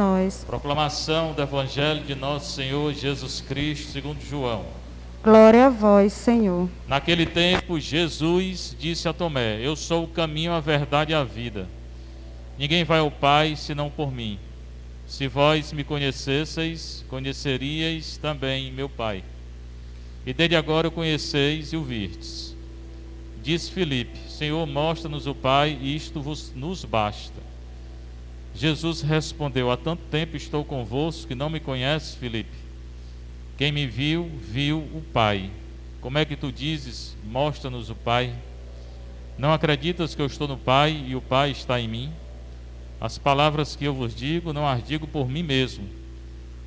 nós. Proclamação do Evangelho de Nosso Senhor Jesus Cristo, segundo João. Glória a vós, Senhor. Naquele tempo, Jesus disse a Tomé: Eu sou o caminho, a verdade e a vida. Ninguém vai ao Pai senão por mim. Se vós me conhecesseis, conheceríeis também meu Pai. E desde agora o conheceis e o virdes. Disse Filipe: Senhor, mostra-nos o Pai, e isto nos basta. Jesus respondeu: Há tanto tempo estou convosco que não me conheces, Filipe. Quem me viu, viu o Pai. Como é que tu dizes: mostra-nos o Pai? Não acreditas que eu estou no Pai e o Pai está em mim? As palavras que eu vos digo, não as digo por mim mesmo,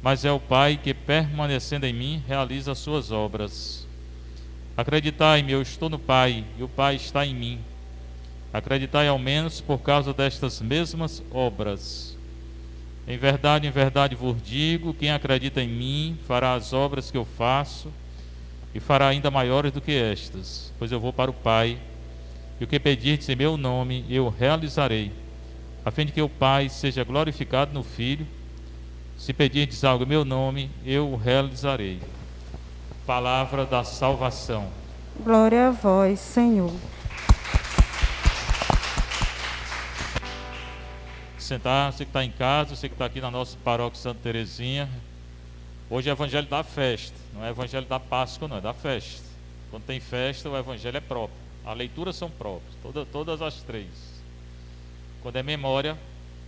mas é o Pai que, permanecendo em mim, realiza as suas obras. Acreditai-me, eu estou no Pai e o Pai está em mim. Acreditai ao menos por causa destas mesmas obras. Em verdade vos digo, quem acredita em mim fará as obras que eu faço e fará ainda maiores do que estas, pois eu vou para o Pai, e o que pedirdes em meu nome eu realizarei, a fim de que o Pai seja glorificado no Filho. Se pedirdes algo em meu nome, eu o realizarei. Palavra da salvação. Glória a vós, Senhor. Sentar, você que está em casa, você que está aqui na nossa paróquia Santa Terezinha. Hoje é o evangelho da festa, não é evangelho da Páscoa, não, é da festa. Quando tem festa, o evangelho é próprio. As leituras são próprias, todas as três. Quando é memória,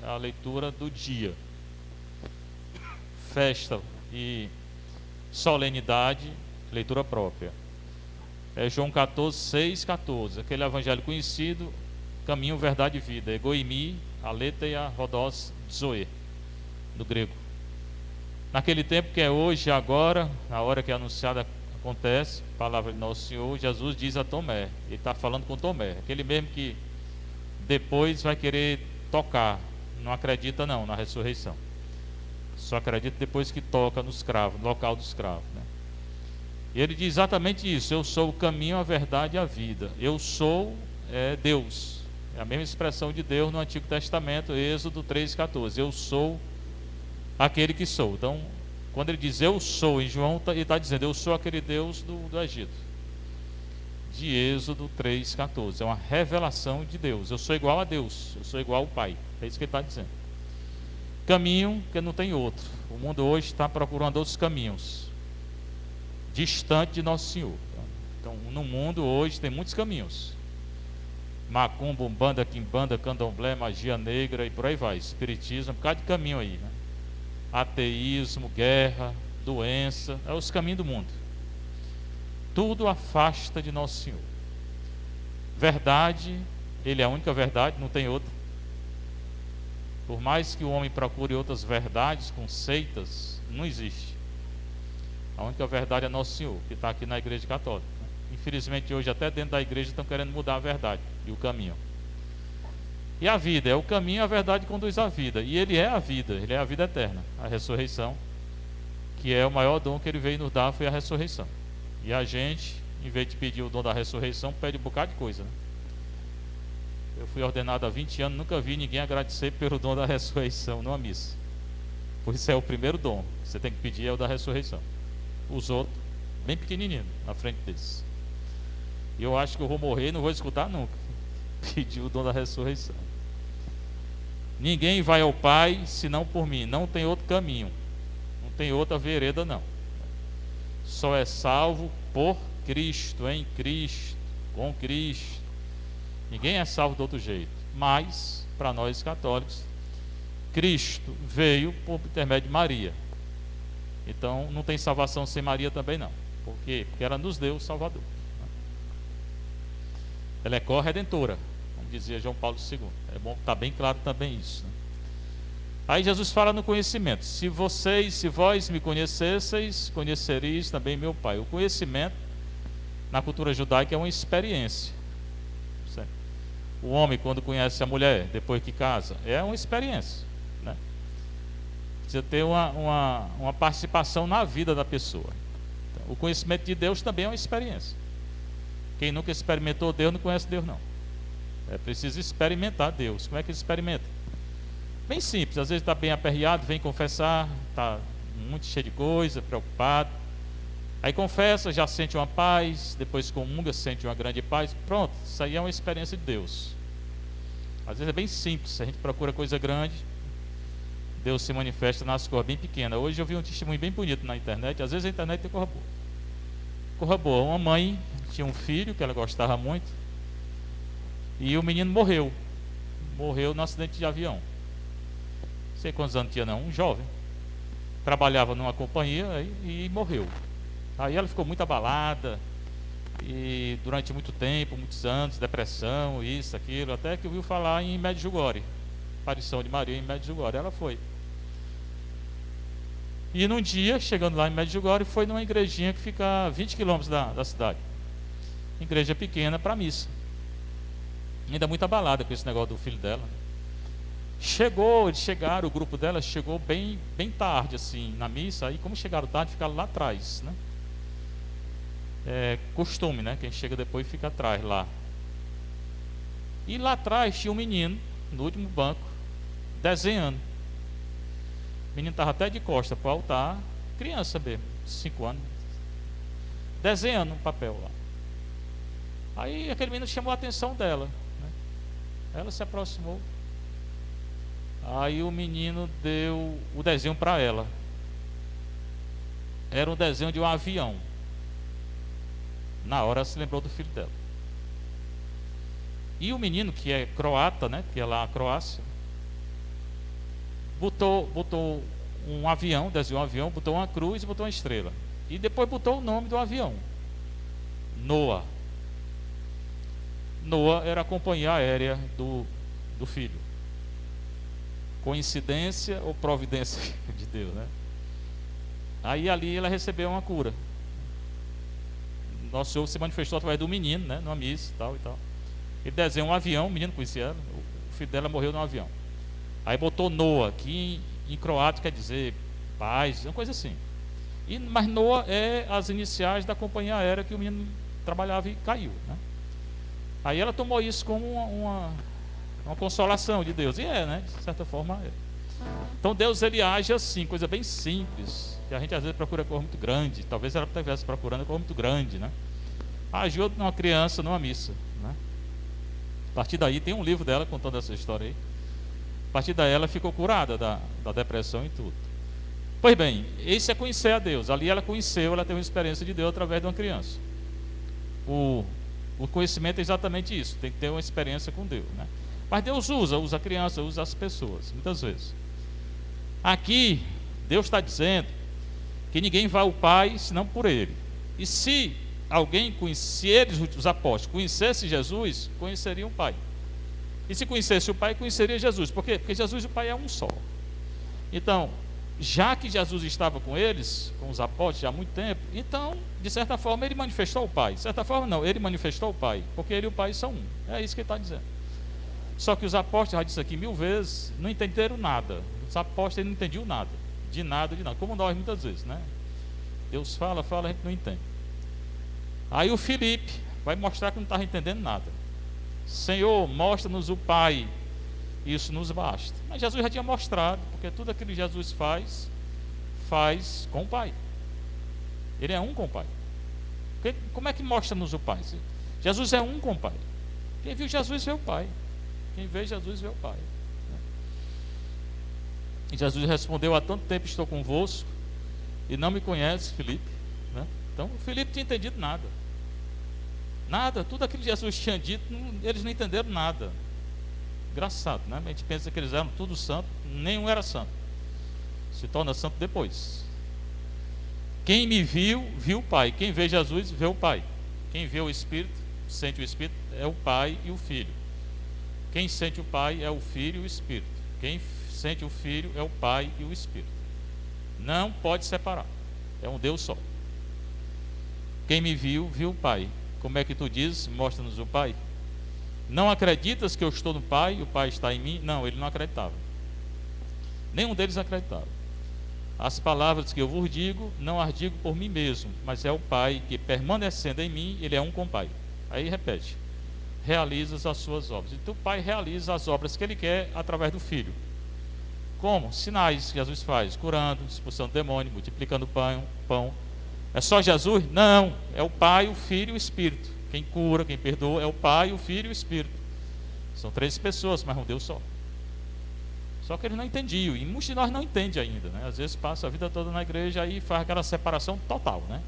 é a leitura do dia. Festa e solenidade, leitura própria. É João 14, 6, 14. Aquele evangelho conhecido, caminho, verdade e vida. Egoimi, aletheia, rodós, zoe, do grego. Naquele tempo que é hoje e agora, na hora que a anunciada acontece, palavra de Nosso Senhor, Jesus diz a Tomé, ele está falando com Tomé, aquele mesmo que depois vai querer tocar, não acredita não na ressurreição, só acredita depois que toca nos cravos, no local dos cravos, né? E ele diz exatamente isso: eu sou o caminho, a verdade e a vida. Eu sou Deus, é a mesma expressão de Deus no Antigo Testamento, Êxodo 3,14, eu sou aquele que sou. Então, quando ele diz eu sou, em João ele está dizendo eu sou aquele Deus do Egito, de Êxodo 3,14. É uma revelação de Deus. Eu sou igual a Deus, eu sou igual ao Pai. É isso que ele está dizendo. Caminho que não tem outro. O mundo hoje está procurando outros caminhos, distante de Nosso Senhor. Então, no mundo hoje tem muitos caminhos: macumba, umbanda, quimbanda, candomblé, magia negra e por aí vai, espiritismo, um bocado de caminho aí, né? Ateísmo, guerra, doença, é os caminhos do mundo. Tudo afasta de Nosso Senhor. Verdade, Ele é a única verdade, não tem outra. Por mais que o homem procure outras verdades, conceitas, não existe. A única verdade é Nosso Senhor, que está aqui na Igreja Católica. Infelizmente hoje até dentro da igreja estão querendo mudar a verdade e o caminho. E a vida é o caminho, a verdade conduz à vida. E Ele é a vida, Ele é a vida eterna. A ressurreição, que é o maior dom que Ele veio nos dar, foi a ressurreição. E a gente, em vez de pedir o dom da ressurreição, pede um bocado de coisa, né? Eu fui ordenado há 20 anos, nunca vi ninguém agradecer pelo dom da ressurreição numa missa. Por isso é o primeiro dom que você tem que pedir, é o da ressurreição. Os outros, bem pequenininho, na frente deles. E eu acho que eu vou morrer e não vou escutar nunca pedir o dom da ressurreição. Ninguém vai ao Pai senão por mim. Não tem outro caminho, não tem outra vereda não. Só é salvo por Cristo, em Cristo, com Cristo. Ninguém é salvo de outro jeito. Mas, para nós católicos, Cristo veio por intermédio de Maria. Então não tem salvação sem Maria também não. Por quê? Porque ela nos deu o Salvador. Ela é corredentora, como dizia João Paulo II. É bom, está bem claro também isso, né? Aí Jesus fala no conhecimento: se vós me conhecesseis, conhecereis também meu Pai. O conhecimento, na cultura judaica, é uma experiência. Certo? O homem, quando conhece a mulher, depois que casa, é uma experiência, né? Precisa ter uma participação na vida da pessoa. Então, o conhecimento de Deus também é uma experiência. Quem nunca experimentou Deus não conhece Deus não. É preciso experimentar Deus. Como é que experimenta? Bem simples, às vezes está bem aperreado, vem confessar, está muito cheio de coisa, preocupado. Aí confessa, já sente uma paz, depois comunga, sente uma grande paz. Pronto, isso aí é uma experiência de Deus. Às vezes é bem simples, se a gente procura coisa grande, Deus se manifesta nas coisas bem pequenas. Hoje eu vi um testemunho bem bonito na internet, às vezes a internet tem coisa boa. Coisa boa, uma mãe tinha um filho que ela gostava muito, e o menino morreu num acidente de avião. Não sei quantos anos tinha não, um jovem. Trabalhava numa companhia e morreu. Aí ela ficou muito abalada, e durante muito tempo, muitos anos, depressão, isso, aquilo, até que ouviu falar em Medjugorje, aparição de Maria em Medjugorje. Ela foi. E num dia, chegando lá em Medjugorje, foi numa igrejinha que fica a 20 quilômetros da cidade. Igreja pequena para missa. Ainda muito abalada com esse negócio do filho dela. Eles chegaram, o grupo dela chegou bem tarde, assim, na missa. Aí, como chegaram tarde, ficaram lá atrás, né? É costume, né? Quem chega depois fica atrás lá. E lá atrás tinha um menino, no último banco, desenhando. O menino estava até de costa para o altar, criança mesmo, 5 anos, desenhando no papel lá. Aí aquele menino chamou a atenção dela, né? Ela se aproximou. Aí o menino deu o desenho para ela. Era um desenho de um avião. Na hora ela se lembrou do filho dela. E o menino, que é croata, né, que é lá a Croácia, botou um avião, desenhou um avião, botou uma cruz e botou uma estrela. E depois botou o nome do avião: Noah. Noah era a companhia aérea do filho. Coincidência ou providência de Deus, né? Aí ali ela recebeu uma cura. Nosso Senhor se manifestou através do menino, né, numa missa e tal. Ele desenhou um avião, o menino conhecia ela, o filho dela morreu num avião. Aí botou Noah, que em croata quer dizer paz, uma coisa assim. Mas Noah é as iniciais da companhia aérea que o menino trabalhava e caiu, né? Aí ela tomou isso como uma consolação de Deus. E né? De certa forma é. Então Deus, ele age assim, coisa bem simples, que a gente às vezes procura coisa muito grande. Talvez ela estivesse procurando coisa muito grande, né? Agiu numa criança numa missa, né? A partir daí tem um livro dela contando essa história aí. A partir daí ela ficou curada da depressão e tudo. Pois bem, esse é conhecer a Deus. Ali ela conheceu, ela teve uma experiência de Deus através de uma criança. O conhecimento é exatamente isso, tem que ter uma experiência com Deus, né? Mas Deus usa a criança, usa as pessoas, muitas vezes. Aqui, Deus está dizendo que ninguém vai ao Pai senão por Ele. E se eles, os apóstolos, conhecessem Jesus, conheceriam o Pai. E se conhecesse o Pai, conheceria Jesus. Por quê? Porque Jesus e o Pai é um só. Então, já que Jesus estava com eles, com os apóstolos, já há muito tempo, então, de certa forma, ele manifestou o Pai. De certa forma, não, ele manifestou o Pai, porque ele e o Pai são um. É isso que ele está dizendo. Só que os apóstolos, já disse aqui 1000 vezes, não entenderam nada. Os apóstolos não entendiam nada. De nada. Como nós muitas vezes, né? Deus fala, a gente não entende. Aí o Filipe vai mostrar que não estava entendendo nada. Senhor, mostra-nos o Pai. Isso nos basta. Mas Jesus já tinha mostrado, porque tudo aquilo que Jesus faz com o Pai. Ele é um com o Pai. Como é que mostra-nos o Pai? Jesus é um com o Pai. Quem viu Jesus vê o Pai. Quem vê Jesus vê o Pai. E Jesus respondeu: há tanto tempo estou convosco e não me conhece, Filipe, né? Então o Filipe tinha entendido nada. Nada, tudo aquilo que Jesus tinha dito, eles não entenderam nada. Engraçado, né? A gente pensa que eles eram tudo santo, nenhum era santo. Se torna santo depois. Quem me viu, viu o Pai. Quem vê Jesus, vê o Pai. Quem vê o Espírito, sente o Espírito, é o Pai e o Filho. Quem sente o Pai é o Filho e o Espírito. Quem sente o Filho é o Pai e o Espírito. Não pode separar. É um Deus só. Quem me viu, viu o Pai. Como é que tu dizes? Mostra-nos o Pai. Não acreditas que eu estou no Pai e o Pai está em mim? Não, ele não acreditava. Nenhum deles acreditava. As palavras que eu vos digo, não as digo por mim mesmo, mas é o Pai que, permanecendo em mim, ele é um com o Pai. Aí repete: realizas as suas obras. Então o Pai realiza as obras que ele quer através do Filho. Como? Sinais que Jesus faz, curando, expulsando demônio, multiplicando pão. É só Jesus? Não, é o Pai, o Filho e o Espírito. Quem cura, quem perdoa é o Pai, o Filho e o Espírito. São 3 pessoas, mas um Deus só. Só que eles não entendiam, e muitos de nós não entendem ainda, né? Às vezes passa a vida toda na igreja e faz aquela separação total, né?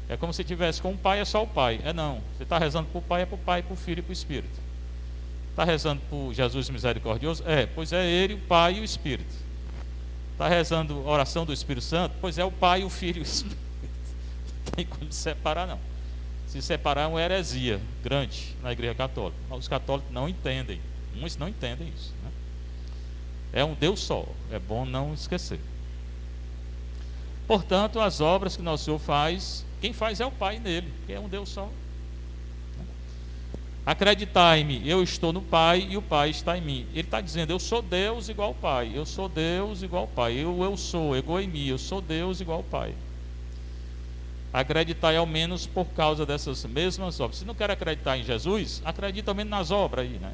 É como se tivesse com o Pai, é só o Pai. É não, você está rezando para o Pai, é para o Pai, para o Filho e para o Espírito. Está rezando por Jesus misericordioso? É, pois é Ele, o Pai e o Espírito. Está rezando a oração do Espírito Santo? Pois é o Pai, o Filho e o Espírito. Não tem como separar, não. Se separar é uma heresia grande na igreja católica. Os católicos não entendem, muitos não entendem isso, né? É um Deus só, é bom não esquecer. Portanto, as obras que nosso Senhor faz, quem faz é o Pai nele, que é um Deus só. Acreditai-me, eu estou no Pai e o Pai está em mim. Ele está dizendo, eu sou Deus igual ao Pai, eu sou Deus igual ao Pai, eu sou, ego em mim, eu sou Deus igual ao Pai. Acreditai ao menos por causa dessas mesmas obras. Se não quer acreditar em Jesus, acredita ao menos nas obras aí, né?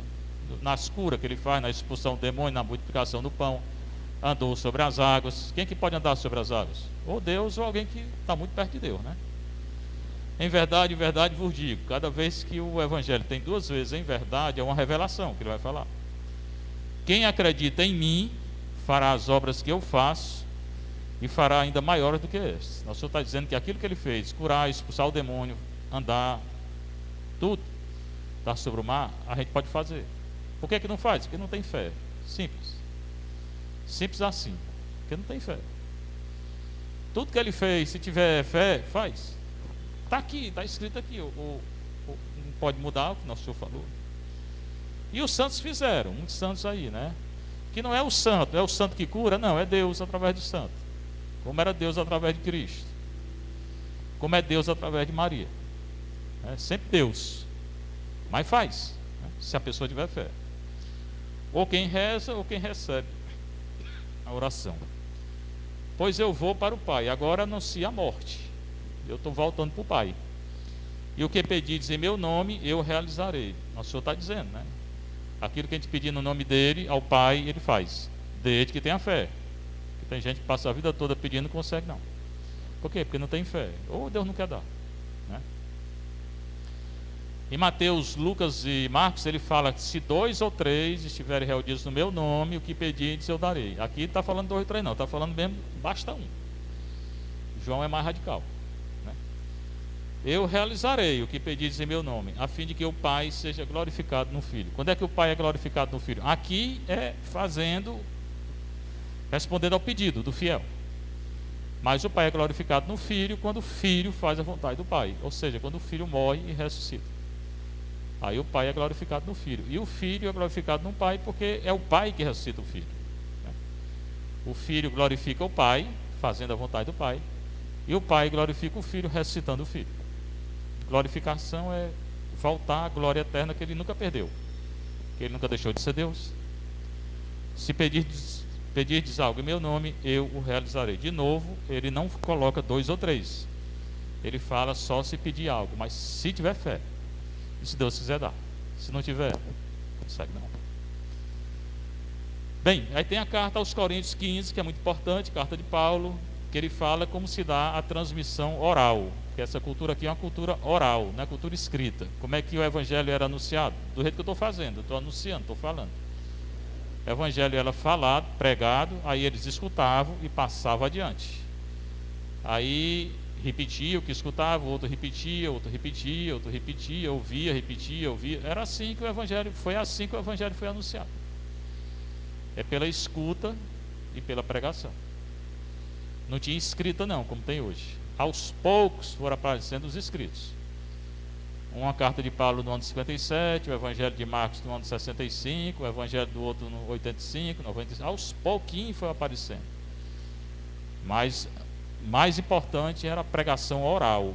Nas curas que ele faz, na expulsão do demônio, na multiplicação do pão, andou sobre as águas. Quem que pode andar sobre as águas? Ou Deus ou alguém que está muito perto de Deus, né? Em verdade vos digo, cada vez que o Evangelho tem 2 vezes em verdade, é uma revelação que ele vai falar. Quem acredita em mim, fará as obras que eu faço, e fará ainda maiores do que estes. Nosso Senhor está dizendo que aquilo que ele fez, curar, expulsar o demônio, andar, tudo, estar sobre o mar, a gente pode fazer. Por que não faz? Porque não tem fé. Simples. Simples assim. Porque não tem fé. Tudo que ele fez, se tiver fé, faz. Está aqui, está escrito aqui. Não pode mudar o que nosso Senhor falou. E os santos fizeram, muitos santos aí, né? Que não é o santo que cura, não, é Deus através do santo. Como era Deus através de Cristo. Como é Deus através de Maria. É sempre Deus. Mas faz, né? Se a pessoa tiver fé. Ou quem reza, ou quem recebe a oração. Pois eu vou para o Pai, agora anuncia a morte. Eu estou voltando para o Pai. E o que pedires em meu nome, eu realizarei. Nosso Senhor está dizendo, né? Aquilo que a gente pedir no nome dele, ao Pai, ele faz. Desde que tenha fé. Porque tem gente que passa a vida toda pedindo e não consegue, não. Por quê? Porque não tem fé. Ou Deus não quer dar, né? Em Mateus, Lucas e Marcos, ele fala que se 2 ou 3 estiverem reunidos no meu nome, o que pedirdes eu darei. Aqui está falando 2 ou 3 não, está falando mesmo, basta 1. João é mais radical, né? Eu realizarei o que pedirdes em meu nome, a fim de que o Pai seja glorificado no Filho. Quando é que o Pai é glorificado no Filho? Aqui é respondendo ao pedido do fiel. Mas o Pai é glorificado no Filho quando o Filho faz a vontade do Pai. Ou seja, quando o Filho morre e ressuscita. Aí o Pai é glorificado no Filho. E o Filho é glorificado no Pai porque é o Pai que ressuscita o Filho. O Filho glorifica o Pai, fazendo a vontade do Pai. E o Pai glorifica o Filho, ressuscitando o Filho. Glorificação é voltar à glória eterna que ele nunca perdeu. Que ele nunca deixou de ser Deus. Se pedirdes algo em meu nome, eu o realizarei. De novo, ele não coloca 2 ou 3. Ele fala só se pedir algo. Mas se tiver fé. E se Deus quiser dar. Se não tiver, não consegue não. Bem, aí tem a carta aos Coríntios 15, que é muito importante, carta de Paulo, que ele fala como se dá a transmissão oral. Que essa cultura aqui é uma cultura oral, não é cultura escrita. Como é que o evangelho era anunciado? Do jeito que eu estou fazendo, eu estou anunciando, estou falando. O evangelho era falado, pregado, aí eles escutavam e passavam adiante. Aí repetia o que escutava, outro repetia, outro repetia, outro repetia, ouvia, repetia, ouvia. Era assim que o evangelho, foi assim que o evangelho foi anunciado. É pela escuta e pela pregação. Não tinha escrita não, como tem hoje. Aos poucos foram aparecendo os escritos. Uma carta de Paulo no ano 57, o evangelho de Marcos no ano 65, o evangelho do outro no 85, 95. Aos pouquinhos foi aparecendo. Mas mais importante era a pregação oral,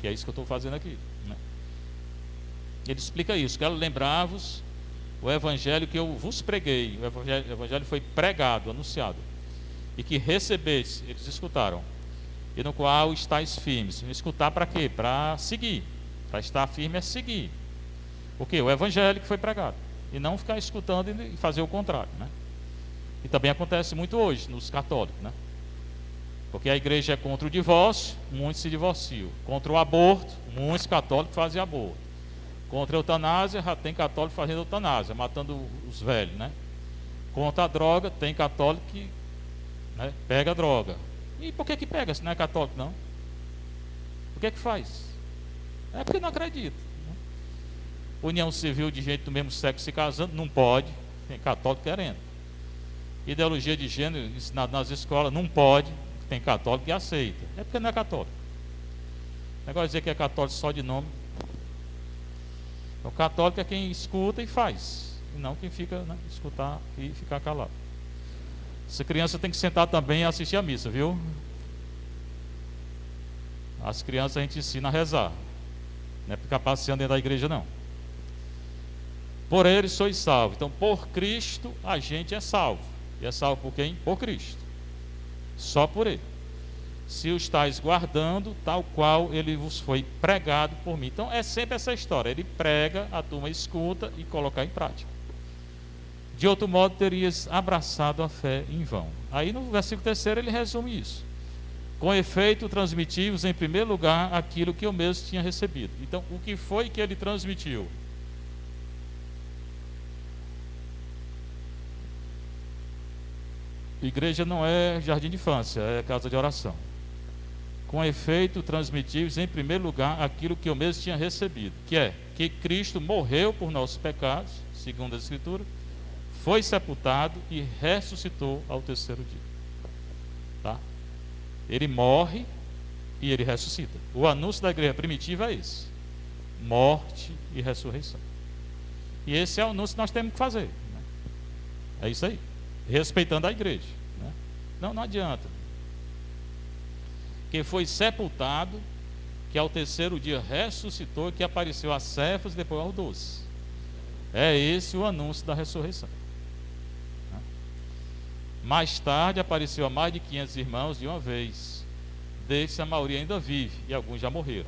que é isso que eu estou fazendo aqui, né? Ele explica isso: quero lembrar-vos o evangelho que eu vos preguei. O evangelho foi pregado, anunciado, e que recebeste, eles escutaram, e no qual estáis firmes. Escutar para quê? Para seguir. Para estar firme é seguir. O quê? O evangelho que foi pregado, e não ficar escutando e fazer o contrário, né? E também acontece muito hoje nos católicos, né? Porque a igreja é contra o divórcio, muitos se divorciam. Contra o aborto, muitos católicos fazem aborto. Contra a eutanásia, já tem católico fazendo eutanásia, matando os velhos, né? Contra a droga, tem católico que, né, pega a droga. E por que pega se não é católico, não? Por que faz? É porque não acredita, né? União civil de gente do mesmo sexo se casando, não pode. Tem católico querendo. Ideologia de gênero ensinada nas escolas, não pode. Tem católico que aceita. É porque não é católico. O negócio de dizer que é católico só de nome. O católico é quem escuta e faz, e não quem fica, né, escutar e ficar calado. Essa criança tem que sentar também e assistir a missa, viu? As crianças a gente ensina a rezar, não é ficar passeando dentro da igreja, não. Por ele sois salvos. Então, por Cristo a gente é salvo. E é salvo por quem? Por Cristo. Só por ele. Se o estáis guardando, tal qual ele vos foi pregado por mim. Então é sempre essa história, ele prega, a turma escuta e colocar em prática. De outro modo terias abraçado a fé em vão. Aí no versículo 3 ele resume isso. Com efeito transmitivos em primeiro lugar aquilo que eu mesmo tinha recebido. Então o que foi que ele transmitiu? Igreja não é jardim de infância, é casa de oração. Com efeito transmitivos em primeiro lugar aquilo que eu mesmo tinha recebido, que é que Cristo morreu por nossos pecados, segundo a Escritura, foi sepultado e ressuscitou ao terceiro dia. Tá? Ele morre e ele ressuscita. O anúncio da igreja primitiva é esse: morte e ressurreição. E esse é o anúncio que nós temos que fazer, né? É isso aí, respeitando a igreja, né? Não adianta. Que foi sepultado, que ao terceiro dia ressuscitou, que apareceu a Cefas e depois aos 12. É esse o anúncio da ressurreição. Mais tarde apareceu a mais de 500 irmãos de uma vez. Desses a maioria ainda vive e alguns já morreram.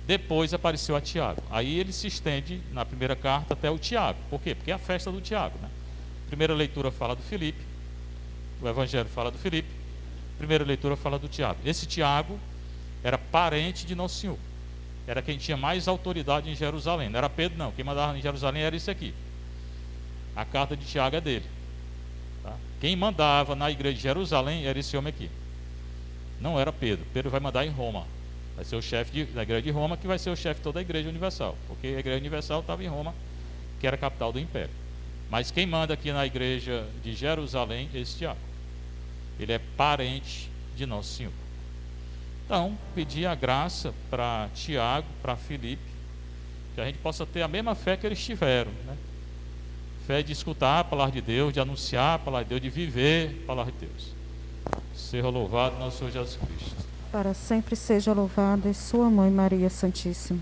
Depois apareceu a Tiago. Aí ele se estende na primeira carta até o Tiago. Por quê? Porque é a festa do Tiago, né? Primeira leitura fala do Filipe, o Evangelho fala do Filipe. Primeira leitura fala do Tiago. Esse Tiago era parente de Nosso Senhor. Era quem tinha mais autoridade em Jerusalém. Não era Pedro, não. Quem mandava em Jerusalém era esse aqui. A carta de Tiago é dele. Tá? Quem mandava na igreja de Jerusalém era esse homem aqui. Não era Pedro. Pedro vai mandar em Roma. Vai ser o chefe da igreja de Roma, que vai ser o chefe de toda a igreja universal. Porque a igreja universal estava em Roma, que era a capital do império. Mas quem manda aqui na igreja de Jerusalém é esse Tiago. Ele é parente de Nosso Senhor. Então, pedir a graça para Tiago, para Filipe, que a gente possa ter a mesma fé que eles tiveram, né? Fé de escutar a palavra de Deus, de anunciar a palavra de Deus, de viver a palavra de Deus. Seja louvado nosso Senhor Jesus Cristo. Para sempre seja louvada sua mãe Maria Santíssima.